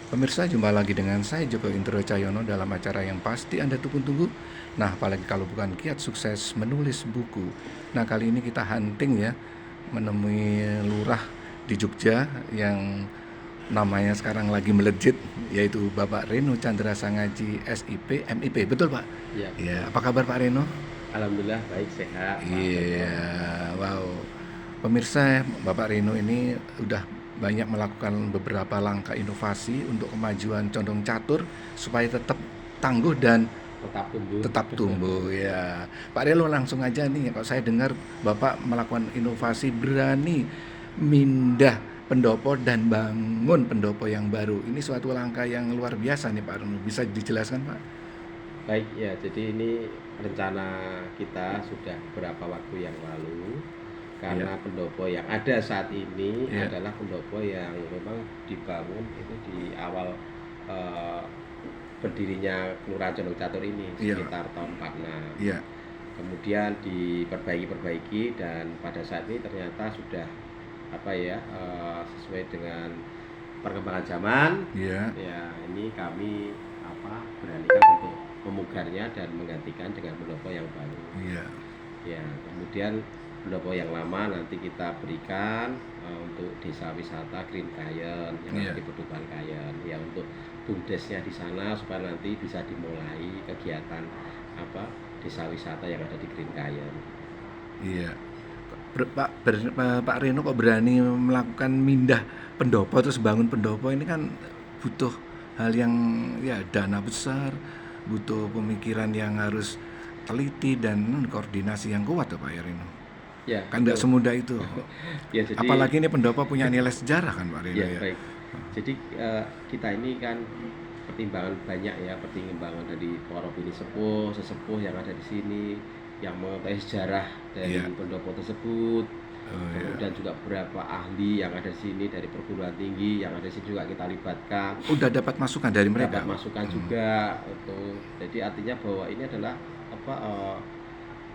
Pemirsa, jumpa lagi dengan saya Joko Indro Cahyono dalam acara yang pasti Anda tunggu-tunggu. Nah, apalagi kalau bukan kiat sukses menulis buku. Nah, kali ini kita hunting ya, menemui lurah di Jogja yang namanya sekarang lagi melejit, yaitu Bapak Reno Chandra Sangaji SIP MIP. Betul, Pak? Iya, Ya, betul. apa kabar Pak Reno? Alhamdulillah baik sehat, Pak Joko. Iya, wow. Pemirsa, Bapak Reno ini udah banyak melakukan beberapa langkah inovasi untuk kemajuan Condong Catur supaya tetap tangguh dan Tetap tumbuh. tetap tumbuh ya. Pak Reno langsung aja nih, kalau saya dengar Bapak melakukan inovasi berani mindah pendopo dan bangun pendopo yang baru. Ini suatu langkah yang luar biasa nih Pak Reno. Bisa dijelaskan Pak? Baik ya, jadi ini rencana kita sudah beberapa waktu yang lalu Iya, karena pendopo yang ada saat ini iya, adalah pendopo yang memang dibangun itu di awal eh, berdirinya Kelurahan Condong Catur ini iya, sekitar tahun 46. iya, Kemudian diperbaiki dan pada saat ini ternyata sudah sesuai dengan perkembangan zaman. iya, Ya, ini kami beranikan untuk memugarnya dan menggantikan dengan pendopo yang baru. iya, Ya, kemudian pendopo yang lama nanti kita berikan untuk desa wisata Green Kayen yang ada iya. di Pedukuhan Kayen, ya, untuk bumdesnya di sana supaya nanti bisa dimulai kegiatan desa wisata yang ada di Green Kayen. Iya. Pak Reno kok berani melakukan mindah pendopo terus bangun pendopo ini kan butuh hal yang ya dana besar, butuh pemikiran yang harus teliti dan koordinasi yang kuat tuh Pak Reno. Ya, Kan nggak betul. semudah itu. Ya, jadi Apalagi ini pendopo punya nilai sejarah kan Pak Reno ya, ya. baik. Jadi kita ini kan pertimbangan banyak ya, pertimbangan dari para opini sepuh, sesepuh yang ada di sini, yang mengetahui sejarah dari Iya. pendopo tersebut. Oh ya. Kemudian juga beberapa ahli yang ada di sini dari perguruan tinggi yang ada di sini juga kita libatkan, Udah dapat masukan dari mereka dapat Pak. masukan juga itu. Jadi artinya bahwa ini adalah apa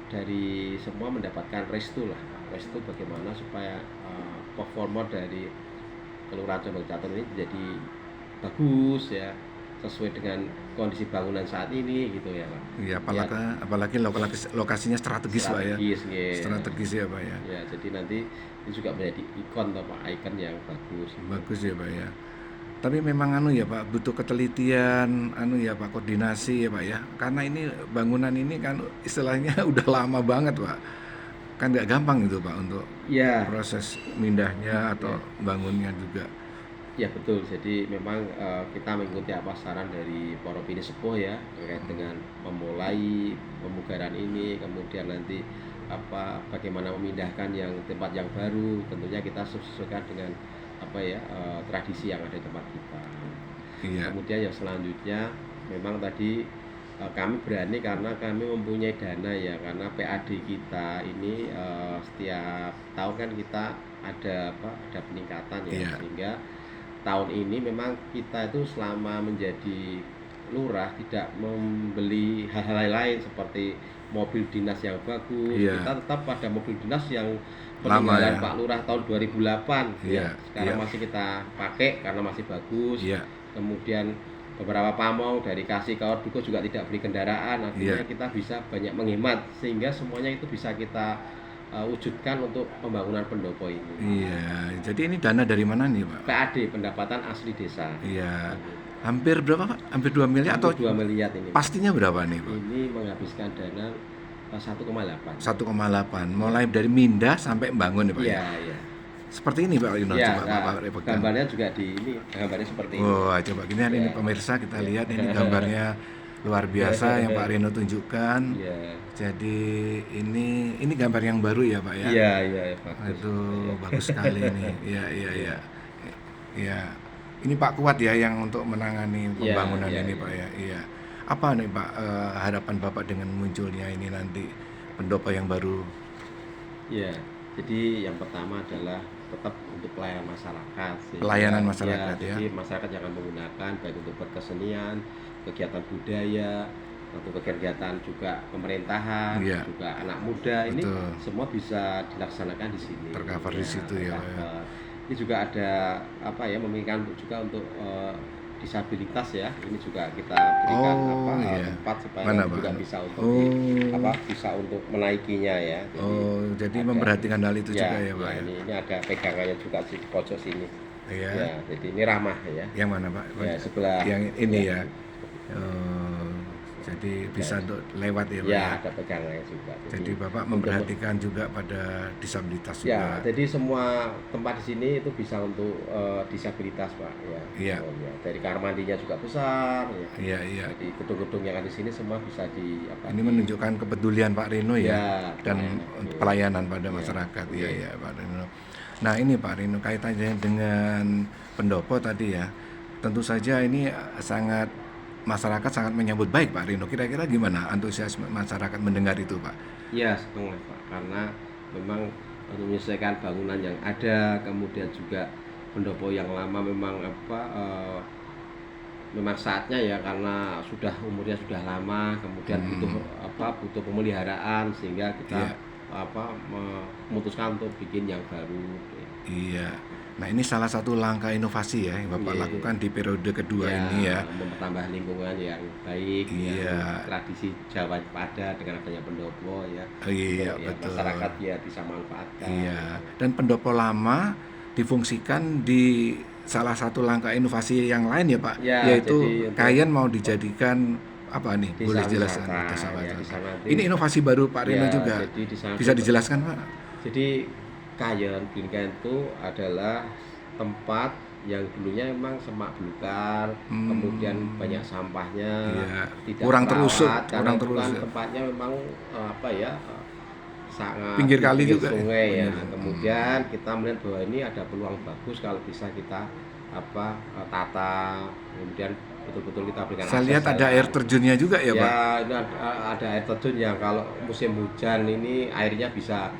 dari semua mendapatkan restu lah, restu bagaimana supaya performa dari Kelurahan Condong Catur ini jadi bagus ya, sesuai dengan kondisi bangunan saat ini gitu ya, Pak. Iya, Ya, apalagi lokasinya strategis Pak ya. strategis ya. Strategis ya Pak ya. Ya, jadi nanti ini juga menjadi ikon atau Pak, ikon yang bagus gitu. Bagus ya Pak ya. Tapi memang anu ya Pak, butuh ketelitian, anu ya Pak, koordinasi ya Pak ya. Karena ini bangunan ini kan istilahnya udah lama banget Pak. Kan nggak gampang itu Pak untuk Ya, proses mindahnya atau ya. bangunnya juga. Ya, betul. Jadi memang kita mengikuti apa saran dari para opini sepuh ya terkait dengan memulai pemugaran ini, kemudian nanti bagaimana memindahkan yang tempat yang baru. Tentunya kita sesuaikan dengan tradisi yang ada di tempat kita. Iya, Kemudian yang selanjutnya memang tadi kami berani karena kami mempunyai dana ya, karena PAD kita ini setiap tahun kan kita ada peningkatan ya, iya, sehingga tahun ini memang kita itu selama menjadi lurah tidak membeli hal-hal lain seperti mobil dinas yang bagus. iya. Kita tetap pada mobil dinas yang Lama peninggalan ya. Pak Lurah tahun 2008 ya. Iya, iya, Sekarang masih kita pakai karena masih bagus. iya, Kemudian beberapa pamong dari Kasih ke Dukuh juga tidak beli kendaraan. Artinya iya, kita bisa banyak menghemat sehingga semuanya itu bisa kita wujudkan untuk pembangunan pendopo ini. iya. Jadi ini dana dari mana nih Pak? PAD, pendapatan asli desa. Iya. Hampir berapa Pak? Hampir 2 miliar atau Hampir 2 miliar ini, Pak. pastinya berapa nih Pak? Ini menghabiskan dana 1,8. 1,8. Ya. Mulai dari mindah sampai bangun ya Pak ya. Iya, iya. Seperti ini Pak Lino, Ya, coba nah, Bapak pegang. gambarnya juga gambarnya seperti ini. Wah, coba gini ini Ya. pemirsa kita Ya. lihat ini gambarnya luar biasa yang Pak Reno tunjukkan. Iya. Jadi ini gambar yang baru ya Pak ya. Iya, iya, bagus. Itu Ya. bagus sekali ini. Iya, iya, iya. Iya. Ini Pak Kuat ya yang untuk menangani Iya, pembangunan iya, ini iya. Pak ya. Iya. Apa nih Pak harapan Bapak dengan munculnya ini nanti pendopo yang baru? Ya, jadi yang pertama adalah tetap untuk pelayanan masyarakat, Pelayanan sehingga masyarakat ya. jadi masyarakat jangan menggunakan baik untuk berkesenian, kegiatan budaya, atau kegiatan juga pemerintahan, Iya, juga anak muda ini betul. semua bisa dilaksanakan di sini. Tercover di Ya, situ ya Pak ya. tercover. Ini juga ada memungkinkan juga untuk disabilitas ya, ini juga kita berikan Oh iya. tempat supaya Mana nanti Pak? juga bisa untuk Oh, bisa untuk menaikinya ya. Jadi oh, jadi ada memperhatikan hal itu juga ya, ya Pak ya ya. ini ada pegangannya juga di pojok sini. Iya. Ya, jadi ini ramah ya. Yang mana Pak? Ya sebelah Yang ini ya, ya. Oh, jadi bisa ya, untuk lewat ya Pak ya ya. ada pegangannya juga. Jadi Bapak untuk memperhatikan juga pada disabilitas ya, juga. jadi semua tempat di sini itu bisa untuk disabilitas Pak ya. Iya, Oh, ya. Dari kamar mandinya juga besar ya. iya, iya. Jadi gedung-gedung yang ada di sini semua bisa di Ini menunjukkan kepedulian Pak Rino ya, ya dan pelayanan. pelayanan pada Iya, masyarakat. Iya, iya. iya Pak Rino. Nah ini Pak Rino kaitannya dengan pendopo tadi ya, tentu saja ini sangat masyarakat sangat menyambut baik Pak Rino. Kira-kira gimana antusiasme masyarakat mendengar itu Pak? Iya, setengah Pak, karena memang untuk menyelesaikan bangunan yang ada, kemudian juga pendopo yang lama memang memang saatnya ya karena sudah umurnya sudah lama, kemudian butuh pemeliharaan sehingga Iya, kita memutuskan untuk bikin yang baru. iya. Nah ini salah satu langkah inovasi ya yang Bapak Iya, lakukan di periode kedua ya ini ya. mempertambah lingkungan yang baik, yang Iya, tradisi Jawa pada dengan adanya pendopo ya, iya untuk ya betul. masyarakat ya bisa manfaatkan. Iya, dan pendopo lama difungsikan di salah satu langkah inovasi yang lain ya Pak, Ya, yaitu jadi untuk kayen mau dijadikan apa nih? Boleh desa jelaskan wisata desa ya wisata. di sana Ini nanti inovasi baru Pak Rino ya juga. jadi di sana Bisa tuh dijelaskan Pak? jadi Green Kayen itu adalah tempat yang dulunya memang semak belukar, kemudian banyak sampahnya, Iya, tidak kurang terusuk, terawat karena kurang itu kan terusuk. tempatnya memang sangat Pinggir di kali pinggir juga ya? sungai ya. Pinggir. Kemudian kita melihat bahwa ini ada peluang bagus kalau bisa kita tata, kemudian betul-betul kita berikan Saya akses lihat ada jalan. air terjunnya juga ya Pak? Ya, ini ada air terjun yang kalau musim hujan ini airnya bisa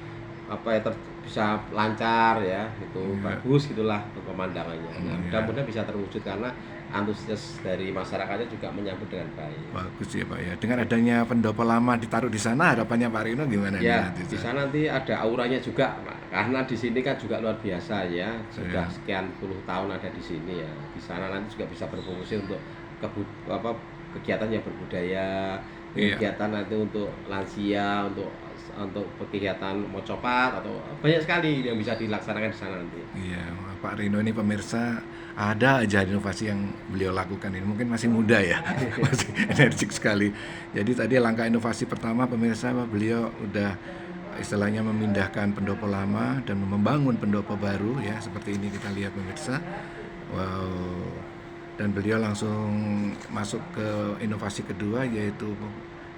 bisa lancar ya, itu Iya, bagus gitulah untuk pemandangannya. Nah, iya. mudah-mudahan bisa terwujud karena antusias dari masyarakatnya juga menyambut dengan baik. Bagus ya Pak ya. Dengan adanya pendopo lama ditaruh di sana, harapannya Pak Rino gimana nih Ya, nanti? di sana nanti ada auranya juga, Pak. Karena di sini kan juga luar biasa ya. Sudah Iya. sekian puluh tahun ada di sini ya. Di sana nanti juga bisa berfungsi untuk kegiatan yang berbudaya, Iya. kegiatan nanti untuk lansia, untuk kegiatan mocopat atau banyak sekali yang bisa dilaksanakan di sana nanti. Iya, Pak Rino ini pemirsa ada aja inovasi yang beliau lakukan ini. Mungkin masih muda ya, masih energik sekali. Jadi tadi langkah inovasi pertama pemirsa beliau udah istilahnya memindahkan pendopo lama dan membangun pendopo baru ya seperti ini kita lihat pemirsa. Wow. Dan beliau langsung masuk ke inovasi kedua yaitu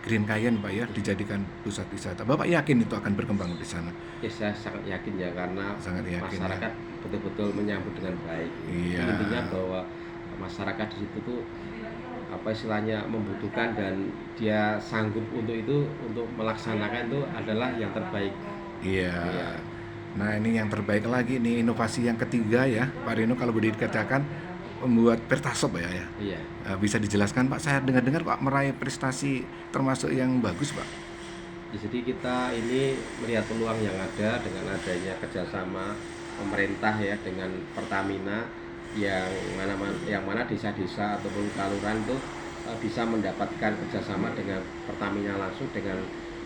Green Kayen Pak ya dijadikan pusat wisata. Bapak yakin itu akan berkembang di sana? Ya, saya sangat yakin ya karena Sangat yakin ya. masyarakat betul-betul menyambut dengan baik. Iya. Intinya bahwa masyarakat di situ tuh istilahnya membutuhkan dan dia sanggup untuk itu untuk melaksanakan itu adalah yang terbaik. Iya. Iya. Nah ini yang terbaik lagi nih inovasi yang ketiga ya Pak Rino kalau boleh dikatakan membuat Pertasop ya. Iya. Bisa dijelaskan Pak? Saya dengar-dengar Pak meraih prestasi termasuk yang bagus Pak. Ya, jadi kita ini melihat peluang yang ada dengan adanya kerjasama pemerintah ya dengan Pertamina yang mana desa-desa ataupun kelurahan itu bisa mendapatkan kerjasama dengan Pertamina langsung dengan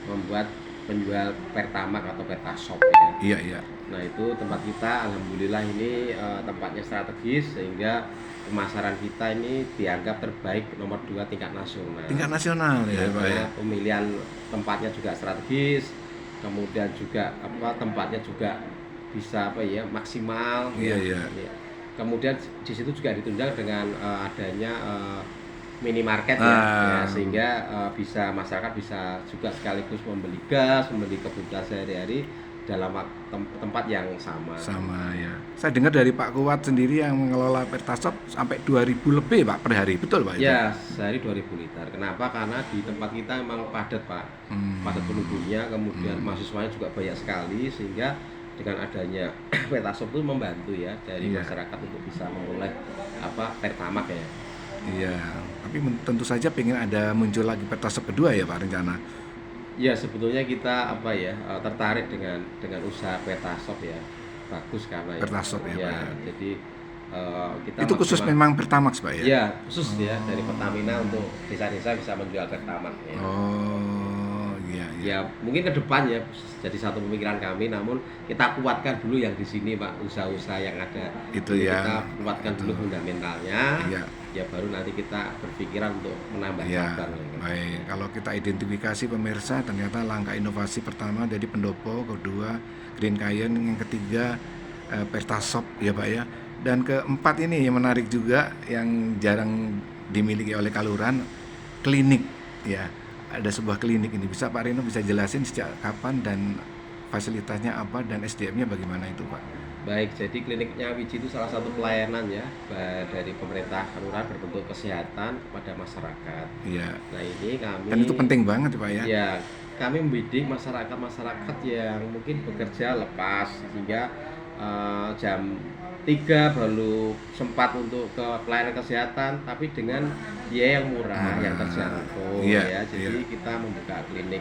membuat penjual Pertamax atau Pertasop ya. Iya iya. Nah itu tempat kita alhamdulillah ini tempatnya strategis sehingga pemasaran kita ini dianggap terbaik nomor 2 tingkat nasional. Tingkat nasional ya Pak ya. Karena pemilihan tempatnya juga strategis, kemudian juga tempatnya juga bisa maksimal. Iya Ya. iya. Ya. Kemudian di situ juga ditunjang dengan adanya minimarket Ah, ya sehingga bisa masyarakat bisa juga sekaligus membeli gas, membeli kebutuhan sehari-hari dalam tempat yang sama. sama ya. Saya dengar dari Pak Kuat sendiri yang mengelola Pertasop sampai 2000 lebih Pak per hari. Betul Pak itu? Ya, sehari 2000 liter. Kenapa? Karena di tempat kita memang padat, Pak. Padat penduduknya, kemudian mahasiswanya juga banyak sekali sehingga dengan adanya Pertasop itu membantu ya dari Iya. masyarakat untuk bisa memperoleh Pertamax ya. Iya. Tapi tentu saja pengen ada muncul lagi Pertasop kedua ya Pak rencana. Ya, sebetulnya kita tertarik dengan usaha Pertasop ya. Bagus karena ya. Pertasop ya, Pak, ya. Jadi kita Itu khusus memang Pertamax, Pak ya? ya khusus ya dari Pertamina untuk desa-desa bisa menjual Pertamax ya. Oh, iya iya. Ya mungkin ke depan ya jadi satu pemikiran kami, namun kita kuatkan dulu yang di sini Pak, usaha-usaha yang ada. Itu Jadi ya. kita kuatkan Itu. dulu fundamentalnya, Iya. ya baru nanti kita berpikiran untuk menambah Ya, cabang. baik. Kalau kita identifikasi pemirsa, ternyata langkah inovasi pertama dari pendopo, kedua Green Cayenne, yang ketiga Pertasop ya Pak ya. Dan keempat ini yang menarik juga yang jarang dimiliki oleh Kaluran, klinik ya. Ada sebuah klinik ini. Bisa Pak Rino bisa jelasin sejak kapan dan fasilitasnya apa dan SDM-nya bagaimana itu Pak? Baik, jadi klinik Nyawiji itu salah satu pelayanan ya dari pemerintah kelurahan berbentuk kesehatan kepada masyarakat. Iya. Nah ini kami Dan itu penting banget Pak ya. ya kami membidik masyarakat yang mungkin bekerja lepas sehingga jam 3 baru sempat untuk ke pelayanan kesehatan, tapi dengan biaya yang murah, yang terjangkau Iya, ya. Jadi kita membuka klinik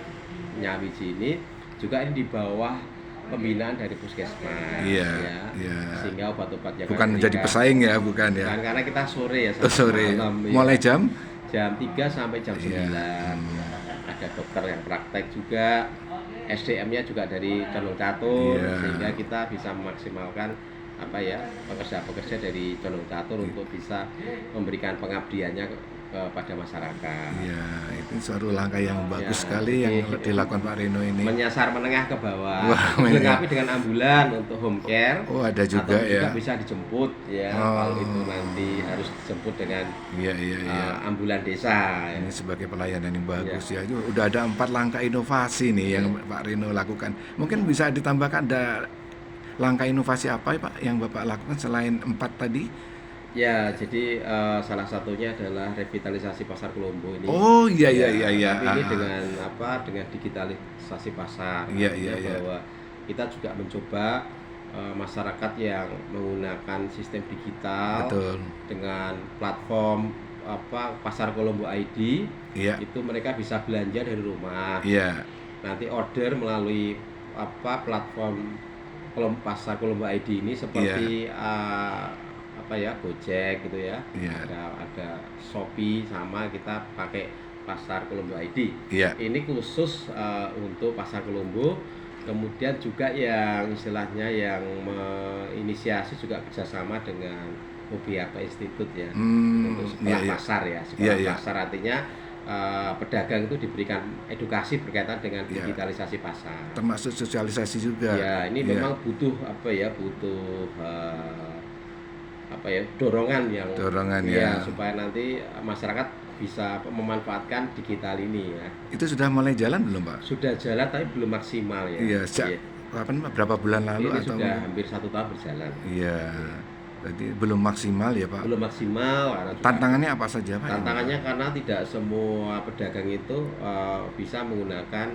Nyawiji ini juga ini di bawah pembinaan dari puskesmas Iya, ya. iya. Sehingga obat-obatnya Bukan kami menjadi berikan. pesaing ya, bukan ya. Bukan, karena kita sore ya Oh, sampai sore. malam ya. Mulai jam? Jam 3 sampai jam 9. Iya. Ada dokter yang praktek juga, SDM-nya juga dari Condong Catur, Iya. sehingga kita bisa memaksimalkan pekerja-pekerja dari Condong Catur untuk bisa memberikan pengabdiannya kepada masyarakat. Iya, itu suatu langkah yang bagus Ya, sekali yang jadi, dilakukan Pak Rino ini. Menyasar menengah ke bawah, Wah, dilengkapi dengan ambulan untuk home care. Oh, ada juga atau ya. juga bisa dijemput ya, kalau itu nanti harus dijemput dengan Iya, iya, iya. ambulan desa. Ini sebagai pelayanan yang bagus ya. Udah ada 4 langkah inovasi nih yang Pak Rino lakukan. Mungkin bisa ditambahkan ada langkah inovasi apa ya Pak yang Bapak lakukan selain 4 tadi? Ya, jadi salah satunya adalah revitalisasi pasar Kolombo ini. Oh, iya iya Ya, iya iya. tapi ini dengan dengan digitalisasi pasar. Iya, Artinya iya, iya. bahwa kita juga mencoba masyarakat yang menggunakan sistem digital Betul. dengan platform pasar Kolombo ID. Iya. Itu mereka bisa belanja dari rumah. Iya. Nanti order melalui platform pasar Kolombo ID ini seperti Gojek gitu ya. Iya. Ada Shopee, sama kita pakai pasar Kolombo ID. Iya. Ini khusus untuk pasar Kolombo. Kemudian juga yang istilahnya yang menginisiasi juga kerjasama dengan Mobiarto Institute ya, untuk sekolah iya. pasar ya. Sekolah Iya. pasar artinya pedagang itu diberikan edukasi berkaitan dengan Iya. digitalisasi pasar. Termasuk sosialisasi juga. Ya, ini Iya. memang butuh dorongan yang ya. supaya nanti masyarakat bisa memanfaatkan digital ini ya. Itu sudah mulai jalan belum Pak? Sudah jalan tapi belum maksimal ya. Iya, sejak kapan Pak? Berapa bulan lalu Ini atau? sudah hampir 1 tahun berjalan. Iya. Berarti belum maksimal ya Pak? Belum maksimal karena juga Tantangannya apa saja Pak? tantangannya karena tidak semua pedagang itu bisa menggunakan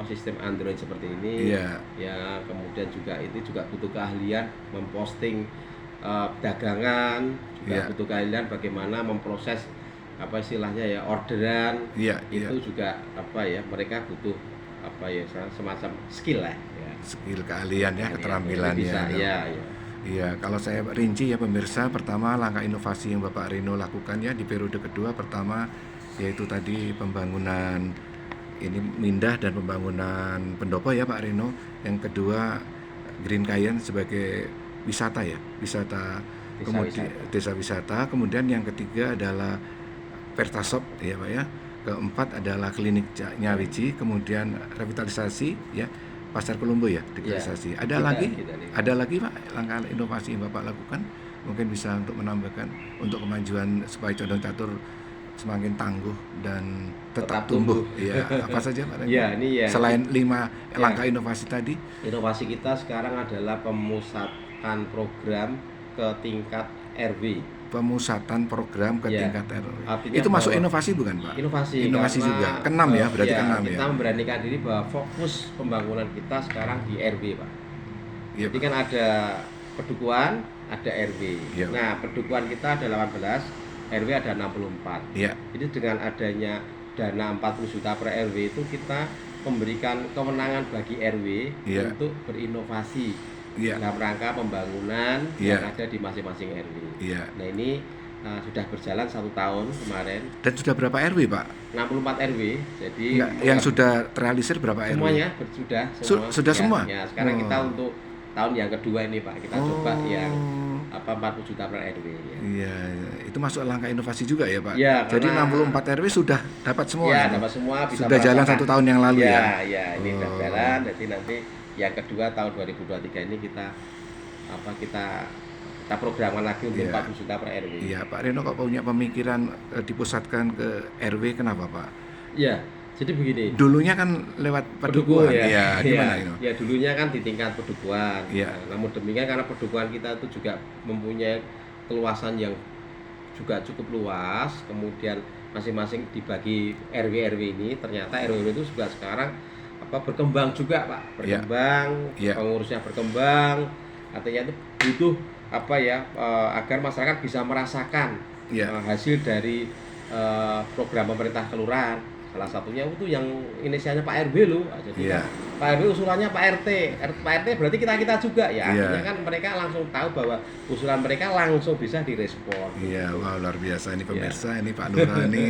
sistem Android seperti ini. Iya. Ya, kemudian juga itu juga butuh keahlian memposting dagangan, juga Iya. butuh keahlian bagaimana memproses istilahnya ya orderan. Iya. Itu juga mereka butuh semacam skill lah ya. Skill, keahlian ya, Jadi keterampilan bisa ya. ya. Iya, kalau saya rinci ya pemirsa, pertama langkah inovasi yang Bapak Rino lakukan ya di periode kedua, pertama yaitu tadi pembangunan ini Mindah dan pembangunan pendopo ya Pak Rino. Yang kedua Green Cayenne sebagai wisata ya, desa wisata. Kemudian yang ketiga adalah Pertasop ya Pak ya. Keempat adalah klinik Nyawiji, kemudian revitalisasi ya pasar Kolombo ya, digitalisasi. Ya, ada lagi Pak langkah inovasi yang Bapak lakukan, mungkin bisa untuk menambahkan untuk kemajuan supaya Condong Catur semakin tangguh dan tetap tumbuh. Ya, apa saja Pak? Ya, ini ya. Selain 5 langkah inovasi tadi, inovasi kita sekarang adalah pemusatan program ke tingkat RW. Pemusatan program ke tingkat RW. Artinya Itu masuk inovasi bukan Pak? Inovasi juga. Keenam ya, berarti keenam ya. Kita memberanikan diri bahwa fokus pembangunan kita sekarang di RW Pak. Iya, Jadi kan ada pedukuhan, ada RW. Iya. Nah, pedukuhan kita ada 18, RW ada 64. Iya. Jadi dengan adanya dana 40 juta per RW itu kita memberikan kewenangan bagi RW Iya. untuk berinovasi Iya. dalam rangka pembangunan Iya. yang ada di masing-masing RW. Iya. Nah ini sudah berjalan 1 tahun kemarin, Dan sudah berapa RW, Pak? 64 RW, jadi Enggak, yang sudah terrealisir berapa RW? semuanya sudah semua. Sudah Ya, semua? ya, sekarang kita Oh. untuk tahun yang kedua ini Pak, kita coba yang 40 juta per RW ya. Iya, itu masuk langkah inovasi juga ya, Pak? Ya, Jadi karena- 64 RW sudah dapat semua? Ya, ini? dapat semua, bisa Sudah jalan merasakan. 1 tahun yang lalu ya? Ya, ini sudah Oh. jalan, jadi nanti yang kedua tahun 2023 ini kita programkan lagi untuk Iya. 40 juta per RW. Iya, Pak Reno kok punya pemikiran dipusatkan ke RW, kenapa, Pak? Ya, jadi begini. Dulunya kan lewat Pedukuhan pedukuhan. Iya, gimana itu? Ya, dulunya kan di tingkat pedukuhan. Iya. Nah, namun demikian karena pedukuhan kita itu juga mempunyai keluasan yang juga cukup luas, kemudian masing-masing dibagi RW ini, ternyata RW itu juga sekarang berkembang juga, Pak. Iya. Berkembang, Iya. pengurusnya berkembang. Artinya itu butuh agar masyarakat bisa merasakan Iya. hasil dari program pemerintah kelurahan. Salah satunya itu yang inisialnya Pak RW loh. Jadi Iya. Pak RW usulannya Pak RT. Pak RT berarti kita juga ya. Iya. Artinya kan mereka langsung tahu bahwa usulan mereka langsung bisa direspon. Iya, wah luar biasa ini pemirsa, ini Pak Lurah ini,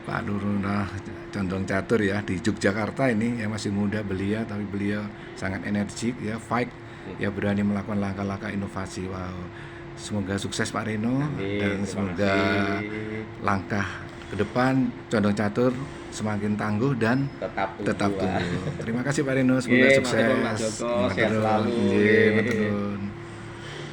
Pak Lurah Condong Catur ya di Yogyakarta ini yang masih muda belia, tapi beliau sangat energik ya, fight ya, berani melakukan langkah-langkah inovasi. Wow, semoga sukses Pak Reno. Amin, Dan terima semoga kasih. langkah ke depan Condong Catur semakin tangguh dan Tetap tumbuh. Terima kasih Pak Reno, semoga Nggih, sukses. matur nuwun, Pak Joko, sehat Matur nuwun. selalu. Nggih, Nggih. matur nuwun.